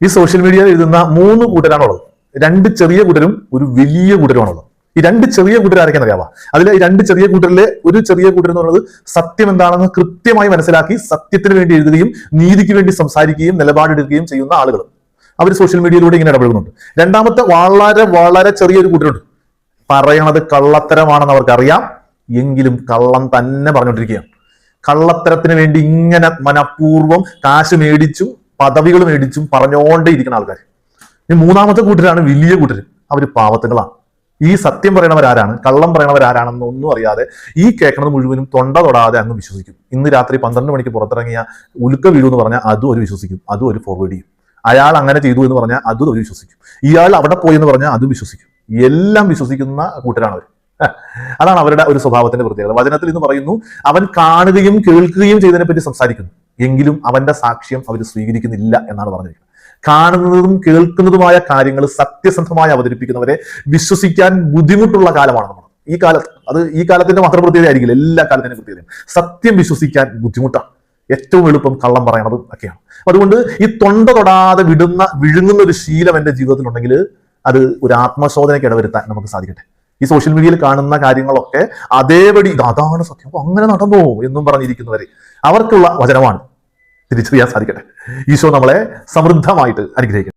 ഈ സോഷ്യൽ മീഡിയയിൽ എഴുതുന്ന 3 കൂട്ടരാണുള്ളത്. 2 ചെറിയ കൂട്ടരും ഒരു വലിയ കൂട്ടരുമാണുള്ളത്. ഈ 2 ചെറിയ കൂട്ടർ ആരൊക്കെയാണെന്ന് അറിയാമോ? അതിലെ ഈ 2 ചെറിയ കൂട്ടരിലെ ഒരു ചെറിയ കൂട്ടർ എന്ന് പറയുന്നത് സത്യം എന്താണെന്ന് കൃത്യമായി മനസ്സിലാക്കി സത്യത്തിന് വേണ്ടി എഴുതുകയും നീതിക്ക് വേണ്ടി സംസാരിക്കുകയും നിലപാടെടുക്കുകയും ചെയ്യുന്ന ആളുകൾ. അവർ സോഷ്യൽ മീഡിയയിലൂടെ ഇങ്ങനെ ഇടപെടുന്നുണ്ട്. രണ്ടാമത്തെ വളരെ വളരെ ചെറിയൊരു കൂട്ടരുണ്ട്. പറയണത് കള്ളത്തരമാണെന്ന് അവർക്കറിയാം, എങ്കിലും കള്ളം തന്നെ പറഞ്ഞുകൊണ്ടിരിക്കുകയാണ്. കള്ളത്തരത്തിന് വേണ്ടി ഇങ്ങനെ മനഃപൂർവ്വം കാശ് മേടിച്ചും പദവികൾ മേടിച്ചും പറഞ്ഞുകൊണ്ടേ ഇരിക്കുന്ന ആൾക്കാർ. ഈ 3ാമത്തെ കൂട്ടരാണ് വലിയ കൂട്ടർ. അവർ പാവത്തുകളാണ്. ഈ സത്യം പറയണവരാരാണ്, കള്ളം പറയണവരാരാണെന്നൊന്നും അറിയാതെ ഈ കേൾക്കണത് മുഴുവനും തൊണ്ട തൊടാതെ അങ്ങ് വിശ്വസിക്കും. ഇന്ന് രാത്രി 12 മണിക്ക് പുറത്തിറങ്ങിയ ഉലുക്ക വീഴു എന്ന് പറഞ്ഞാൽ അതും ഒരു വിശ്വസിക്കും, അതും ഒരു ഫോർവേഡ് ചെയ്യും. അയാൾ അങ്ങനെ ചെയ്തു എന്ന് പറഞ്ഞാൽ അതും ഒരു വിശ്വസിക്കും. ഇയാൾ അവിടെ പോയി എന്ന് പറഞ്ഞാൽ അതും വിശ്വസിക്കും. എല്ലാം വിശ്വസിക്കുന്ന കൂട്ടരാണ് അവർ. അതാണ് അവരുടെ ഒരു സ്വഭാവത്തിന്റെ പ്രത്യേകത. വചനത്തിൽ ഇന്ന് പറയുന്നു, അവൻ കാണുകയും കേൾക്കുകയും ചെയ്തതിനെ പറ്റി സംസാരിക്കുന്നു, എങ്കിലും അവന്റെ സാക്ഷ്യം അവർ സ്വീകരിക്കുന്നില്ല എന്നാണ് പറഞ്ഞിരിക്കുന്നത്. കാണുന്നതും കേൾക്കുന്നതുമായ കാര്യങ്ങൾ സത്യസന്ധമായി അവതരിപ്പിക്കുന്നവരെ വിശ്വസിക്കാൻ ബുദ്ധിമുട്ടുള്ള കാലമാണ് നമ്മൾ ഈ കാലത്ത്. അത് ഈ കാലത്തിന്റെ മാത്രം പ്രത്യേകത ആയിരിക്കില്ല, എല്ലാ കാലത്തിനും പ്രത്യേകതയും. സത്യം വിശ്വസിക്കാൻ ബുദ്ധിമുട്ടാണ്. ഏറ്റവും എളുപ്പം കള്ളം പറയണതും ഒക്കെയാണ്. അതുകൊണ്ട് ഈ തൊണ്ട തൊടാതെ വിഴുങ്ങുന്ന ഒരു ശീലം എന്റെ ജീവിതത്തിലുണ്ടെങ്കിൽ അത് ഒരു ആത്മശോധനയ്ക്ക് ഇടവരുത്താൻ നമുക്ക് സാധിക്കട്ടെ. ഈ സോഷ്യൽ മീഡിയയിൽ കാണുന്ന കാര്യങ്ങളൊക്കെ അതേപടി അതാണ് സത്യം, അപ്പൊ അങ്ങനെ നടന്നോ എന്നും പറഞ്ഞിരിക്കുന്നവരെ അവർക്കുള്ള വചനമാണ് തിരിച്ചറിയാൻ സാധിക്കട്ടെ. ഈശോ നമ്മളെ സമൃദ്ധമായിട്ട് അനുഗ്രഹിക്കട്ടെ.